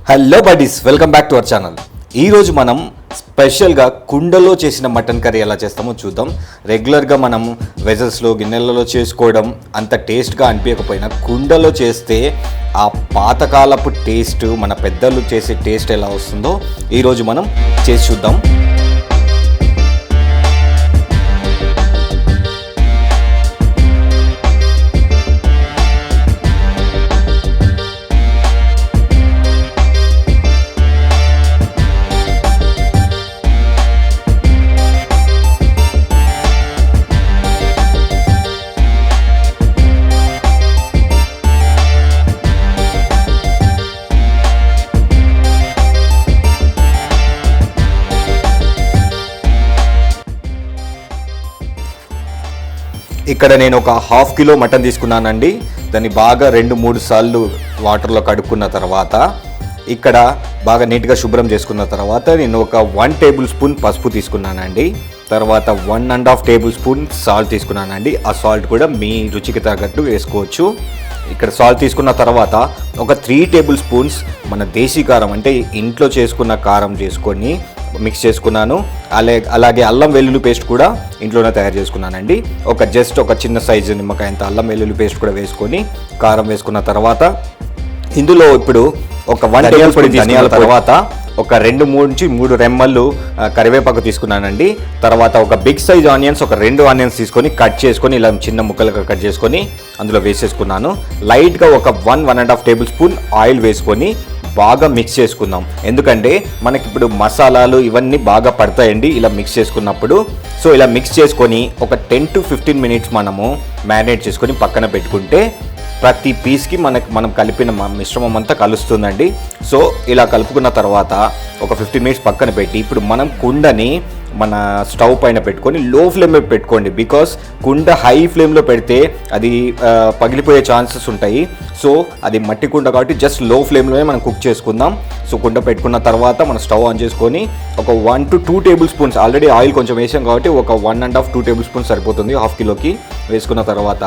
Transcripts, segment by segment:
Hello buddies, welcome back to our channel. ఈరోజు మనం స్పెషల్గా కుండలో చేసిన మటన్ కర్రీ ఎలా చేస్తామో చూద్దాం. రెగ్యులర్గా మనం వెజల్స్లో గిన్నెలలో చేసుకోవడం అంత టేస్ట్గా అనిపించకపోయినా కుండలో చేస్తే ఆ పాతకాలపు టేస్ట్, మన పెద్దలు చేసే టేస్ట్ ఎలా వస్తుందో ఈరోజు మనం చేసి చూద్దాం. ఇక్కడ నేను ఒక ½ కిలో మటన్ తీసుకున్నానండి. దాన్ని బాగా 2-3 సార్లు వాటర్లో కడుక్కున్న తర్వాత ఇక్కడ బాగా నీట్గా శుభ్రం చేసుకున్న తర్వాత నేను ఒక 1 టేబుల్ స్పూన్ పసుపు తీసుకున్నానండి. తర్వాత 1½ టేబుల్ స్పూన్ సాల్ట్ తీసుకున్నానండి. ఆ సాల్ట్ కూడా మీ రుచికి తగ్గట్టు వేసుకోవచ్చు. ఇక్కడ సాల్ట్ తీసుకున్న తర్వాత ఒక 3 టేబుల్ స్పూన్స్ మన దేశీ కారం, అంటే ఇంట్లో చేసుకున్న కారం చేసుకొని మిక్స్ చేసుకున్నాను. అలాగే అల్లం వెల్లుల్లి పేస్ట్ కూడా ఇంట్లోనే తయారు చేసుకున్నానండి. ఒక చిన్న సైజు నిమ్మకాయంత అల్లం వెల్లుల్లి పేస్ట్ కూడా వేసుకొని కారం వేసుకున్న తర్వాత ఇందులో ఇప్పుడు ఒక 1 టేబుల్ స్పూన్ ధనియాల తర్వాత ఒక 2-3 రెమ్మలు కరివేపాకు తీసుకున్నానండి. తర్వాత ఒక బిగ్ సైజ్ ఆనియన్స్, ఒక 2 ఆనియన్స్ తీసుకొని కట్ చేసుకొని ఇలా చిన్న ముక్కలుగా కట్ చేసుకొని అందులో వేసేసుకున్నాను. లైట్గా ఒక 1-1½ టేబుల్ స్పూన్ ఆయిల్ వేసుకొని బాగా మిక్స్ చేసుకుందాం. ఎందుకంటే మనకి ఇప్పుడు మసాలాలు ఇవన్నీ బాగా పడతాయండి ఇలా మిక్స్ చేసుకున్నప్పుడు. సో ఇలా మిక్స్ చేసుకొని ఒక 10 to 15 మినిట్స్ మనము మ్యారినేట్ చేసుకొని పక్కన పెట్టుకుంటే ప్రతి పీస్కి మనం కలిపిన మిశ్రమం అంతా కలుస్తుందండి. సో ఇలా కలుపుకున్న తర్వాత ఒక 15 మినిట్స్ పక్కన పెట్టి ఇప్పుడు మనం కుండని మన స్టవ్ పైన పెట్టుకొని లో ఫ్లేమ్లో పెట్టుకోండి. బికాస్ కుండ హై ఫ్లేమ్లో పెడితే అది పగిలిపోయే ఛాన్సెస్ ఉంటాయి. సో అది మట్టి కుండ కాబట్టి జస్ట్ లో ఫ్లేమ్లోనే మనం కుక్ చేసుకుందాం. సో కుండ పెట్టుకున్న తర్వాత మనం స్టవ్ ఆన్ చేసుకొని ఒక 1 to 2 table spoons, already oil కొంచెం వేసాం కాబట్టి ఒక 1½ టేబుల్ స్పూన్స్ సరిపోతుంది ½ కిలోకి. వేసుకున్న తర్వాత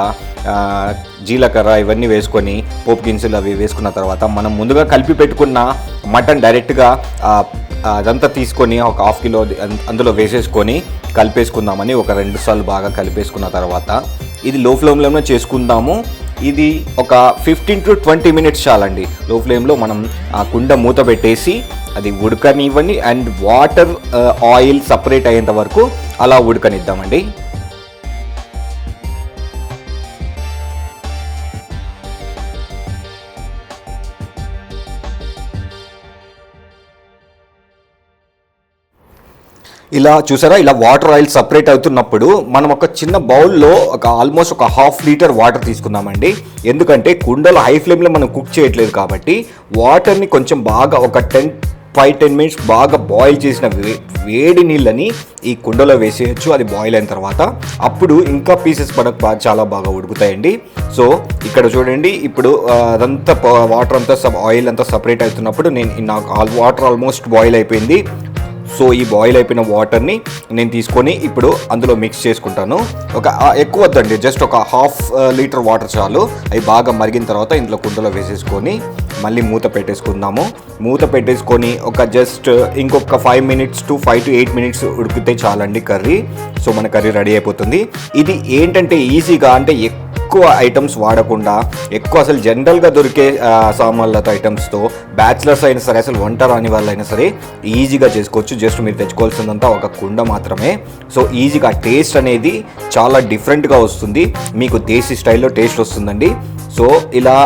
జీలకర్ర ఇవన్నీ వేసుకొని పోపు గింజలు అవి వేసుకున్న తర్వాత మనం ముందుగా కలిపి పెట్టుకున్న మటన్ డైరెక్ట్గా అదంతా తీసుకొని ఒక ½ కిలో అందులో వేసేసుకొని కలిపేసుకుందామని ఒక 2 సార్లు బాగా కలిపేసుకున్న తర్వాత ఇది లో ఫ్లేమ్లోనే చేసుకుందాము. ఇది ఒక 15 to 20 మినిట్స్ చాలండి. లో ఫ్లేమ్లో మనం ఆ కుండ మూత పెట్టేసి అది ఉడకనివ్వండి అండ్ వాటర్ ఆయిల్ సపరేట్ అయ్యేంత వరకు అలా ఉడకనిద్దామండి. ఇలా చూసారా, ఇలా వాటర్ ఆయిల్ సపరేట్ అవుతున్నప్పుడు మనం ఒక చిన్న బౌల్లో ఆల్మోస్ట్ ఒక ½ లీటర్ వాటర్ తీసుకుందామండి. ఎందుకంటే కుండలో హై ఫ్లేమ్లో మనం కుక్ చేయట్లేదు కాబట్టి వాటర్ని కొంచెం బాగా ఒక 5-10 మినిట్స్ బాగా బాయిల్ చేసిన వేడి నీళ్ళని ఈ కుండలో వేసేయచ్చు. అది బాయిల్ అయిన తర్వాత అప్పుడు ఇంకా పీసెస్ చాలా బాగా ఉడుకుతాయండి. సో ఇక్కడ చూడండి, ఇప్పుడు అదంతా వాటర్ అంతా ఆయిల్ అంతా సపరేట్ అవుతున్నప్పుడు నాకు వాటర్ ఆల్మోస్ట్ బాయిల్ అయిపోయింది. సో ఈ బాయిల్ అయిపోయిన వాటర్ని నేను తీసుకొని ఇప్పుడు అందులో మిక్స్ చేసుకుంటాను. ఎక్కువ వద్దండి, జస్ట్ ఒక ½ లీటర్ వాటర్ చాలు. అవి బాగా మరిగిన తర్వాత ఇందులో కుండలో వేసేసుకొని మళ్ళీ మూత పెట్టేసుకుందాము. మూత పెట్టేసుకొని జస్ట్ ఇంకొక 5 to 8 మినిట్స్ ఉడికితే చాలండి కర్రీ. సో మన కర్రీ రెడీ అయిపోతుంది. ఇది ఏంటంటే ఈజీగా, అంటే ఎక్కువ ఐటమ్స్ వాడకుండా, ఎక్కువ అసలు జనరల్గా దొరికే సామాన్లతో ఐటమ్స్తో బ్యాచిలర్స్ అయినా సరే, అసలు వంట రాని వాళ్ళైనా సరే ఈజీగా చేసుకోవచ్చు. జస్ట్ మీరు తెచ్చుకోవాల్సిందంతా ఒక కుండ మాత్రమే. సో ఈజీగా టేస్ట్ అనేది చాలా డిఫరెంట్గా వస్తుంది, మీకు దేశీ స్టైల్లో టేస్ట్ వస్తుందండి. సో ఇలా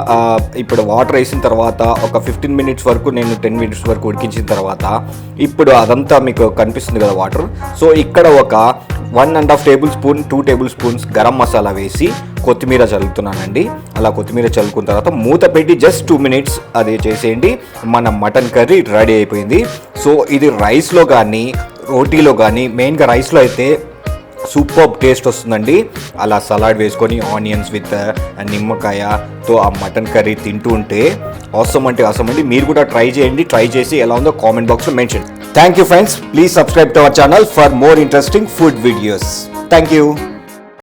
ఇప్పుడు వాటర్ వేసిన తర్వాత ఒక 15 మినిట్స్ వరకు, నేను 10 మినిట్స్ వరకు ఉడికించిన తర్వాత ఇప్పుడు అదంతా మీకు కనిపిస్తుంది కదా వాటర్. సో ఇక్కడ ఒక 1½ table spoon 2 table spoons garam masala వేసి కొత్తిమీర చల్లుతున్నానండి. అలా కొత్తిమీర చల్లుకున్న తర్వాత మూత పెట్టి జస్ట్ 2 మినిట్స్ అది చేసేయండి. మన మటన్ కర్రీ రెడీ అయిపోయింది. సో ఇది రైస్లో కానీ రోటీలో కానీ, మెయిన్గా రైస్లో అయితే సూపర్ టేస్ట్ వస్తుందండి. అలా సలాడ్ వేసుకొని ఆనియన్స్ విత్ నిమ్మకాయతో ఆ మటన్ కర్రీ తింటూ ఉంటే అవసరం అంటే అవసరం అండి. మీరు కూడా ట్రై చేయండి. ట్రై చేసి ఎలా ఉందో కామెంట్ బాక్స్లో mention. Thank you friends. Please subscribe to our channel for more interesting food videos. Thank you.